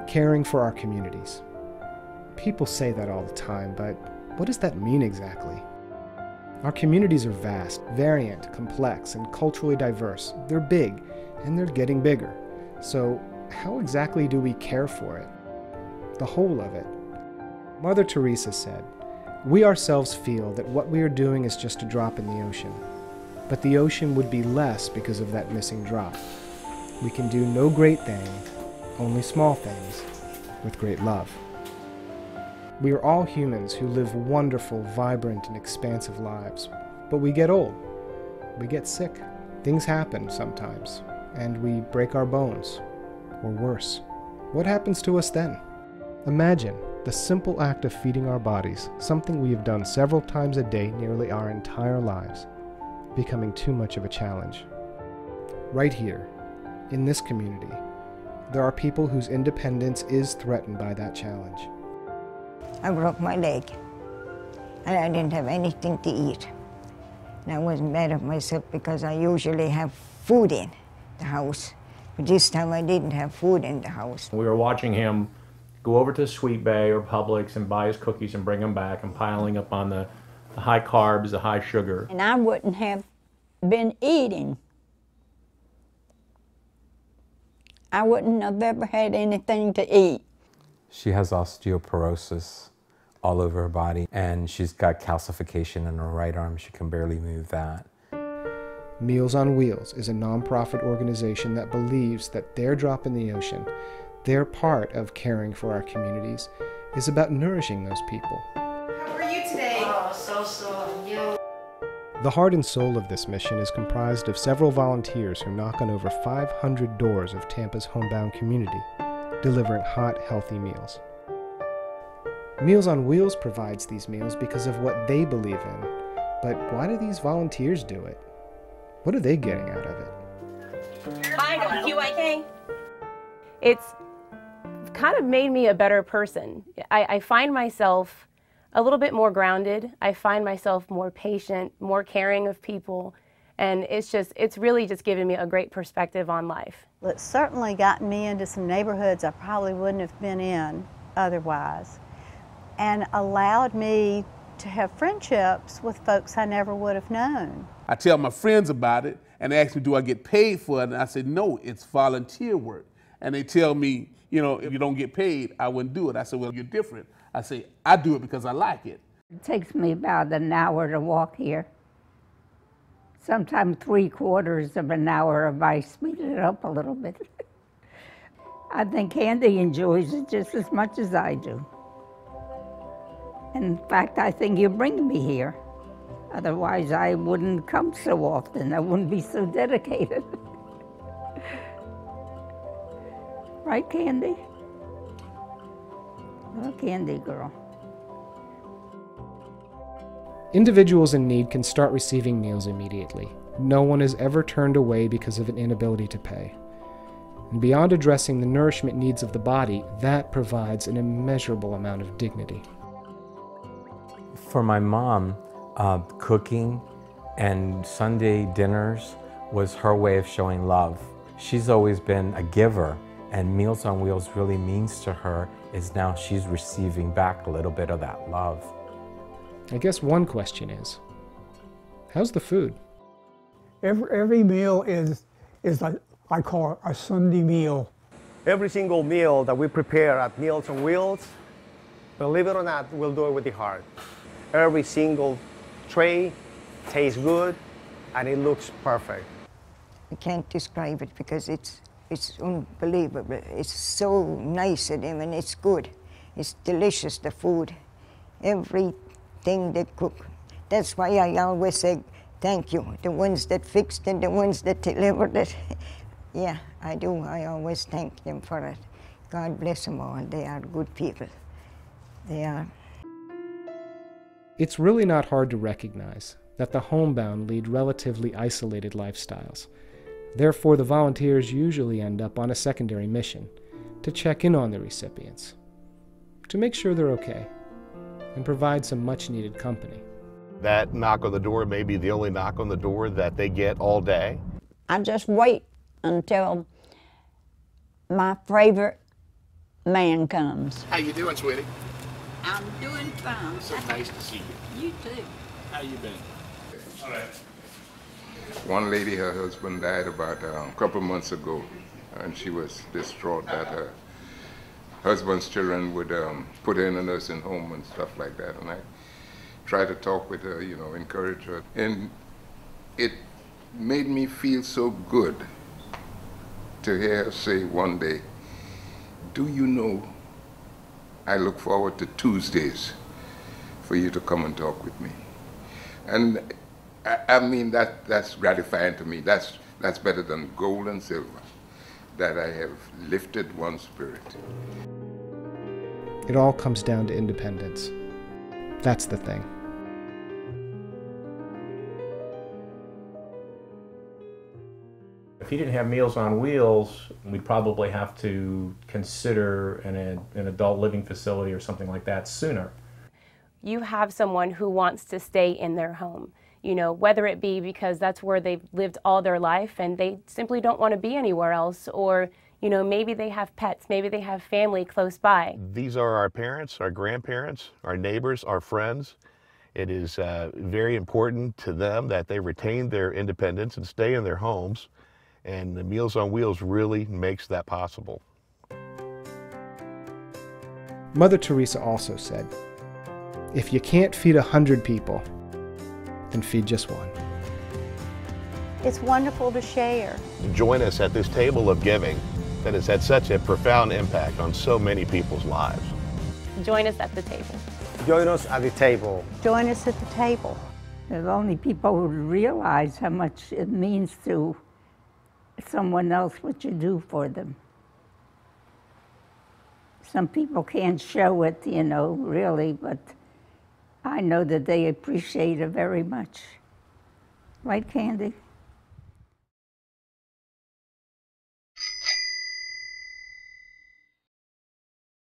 Caring for our communities. People say that all the time, but what does that mean exactly? Our communities are vast, variant, complex, and culturally diverse. They're big, and they're getting bigger. So how exactly do we care for it? The whole of it. Mother Teresa said, "We ourselves feel that what we are doing is just a drop in the ocean, but the ocean would be less because of that missing drop. We can do no great thing, only small things, with great love." We are all humans who live wonderful, vibrant, and expansive lives, but we get old. We get sick. Things happen sometimes, and we break our bones, or worse. What happens to us then? Imagine the simple act of feeding our bodies, something we have done several times a day nearly our entire lives, becoming too much of a challenge. Right here, in this community, there are people whose independence is threatened by that challenge. I broke my leg, and I didn't have anything to eat. And I wasn't mad at myself because I usually have food in the house. But this time I didn't have food in the house. We were watching him go over to Sweet Bay or Publix and buy his cookies and bring them back, and piling up on the high carbs, the high sugar. And I wouldn't have been eating. I wouldn't have ever had anything to eat. She has osteoporosis all over her body, and she's got calcification in her right arm. She can barely move that. Meals on Wheels is a nonprofit organization that believes that their drop in the ocean, their part of caring for our communities, is about nourishing those people. How are you today? Oh, so, you. The heart and soul of this mission is comprised of several volunteers who knock on over 500 doors of Tampa's Homebound community, delivering hot, healthy meals. Meals on Wheels provides these meals because of what they believe in. But why do these volunteers do it? What are they getting out of it? Hi, WQIK. It's kind of made me a better person. I find myself a little bit more grounded. I find myself more patient, more caring of people. And it's really just given me a great perspective on life. Well, it's certainly gotten me into some neighborhoods I probably wouldn't have been in otherwise, and allowed me to have friendships with folks I never would have known. I tell my friends about it, and they ask me, do I get paid for it? And I say, no, it's volunteer work. And they tell me, you know, if you don't get paid, I wouldn't do it. I said, well, you're different. I say, I do it because I like it. It takes me about an hour to walk here. Sometimes 3/4 of an hour if I speed it up a little bit. I think Candy enjoys it just as much as I do. In fact, I think you're bringing me here. Otherwise, I wouldn't come so often. I wouldn't be so dedicated. Right, Candy? Little Candy girl. Individuals in need can start receiving meals immediately. No one is ever turned away because of an inability to pay. And beyond addressing the nourishment needs of the body, that provides an immeasurable amount of dignity. For my mom, cooking and Sunday dinners was her way of showing love. She's always been a giver, and Meals on Wheels really means to her is now she's receiving back a little bit of that love. I guess one question is, how's the food? Every meal is I call it a Sunday meal. Every single meal that we prepare at Meals on Wheels, believe it or not, we'll do it with the heart. Every single tray tastes good and it looks perfect. I can't describe it because it's unbelievable. It's so nice of them and it's good. It's delicious, the food. Everything they cook. That's why I always say thank you. The ones that fixed it, the ones that delivered it. Yeah, I do. I always thank them for it. God bless them all. They are good people. They are. It's really not hard to recognize that the homebound lead relatively isolated lifestyles. Therefore, the volunteers usually end up on a secondary mission to check in on the recipients, to make sure they're okay, and provide some much-needed company. That knock on the door may be the only knock on the door that they get all day. I just wait until my favorite man comes. How you doing, sweetie? I'm doing fine. So nice to see you. You too. How you been? All right. One lady, her husband died about a couple months ago, and she was distraught that her husband's children would put her in a nursing home and stuff like that. And I tried to talk with her, you know, encourage her. And it made me feel so good to hear her say one day, "Do you know, I look forward to Tuesdays for you to come and talk with me." And I mean, that's gratifying to me. That's better than gold and silver, that I have lifted one spirit. It all comes down to independence. That's the thing. If he didn't have Meals on Wheels, we'd probably have to consider an adult living facility or something like that sooner. You have someone who wants to stay in their home, you know, whether it be because that's where they've lived all their life and they simply don't want to be anywhere else, or, you know, maybe they have pets, maybe they have family close by. These are our parents, our grandparents, our neighbors, our friends. It is very important to them that they retain their independence and stay in their homes, and the Meals on Wheels really makes that possible. Mother Teresa also said, "If you can't feed 100 people, then feed just one." It's wonderful to share. Join us at this table of giving that has had such a profound impact on so many people's lives. Join us at the table. Join us at the table. Join us at the table. There's only people who realize how much it means to someone else what you do for them. Some people can't show it, you know, really, but I know that they appreciate it very much. Right, Candy?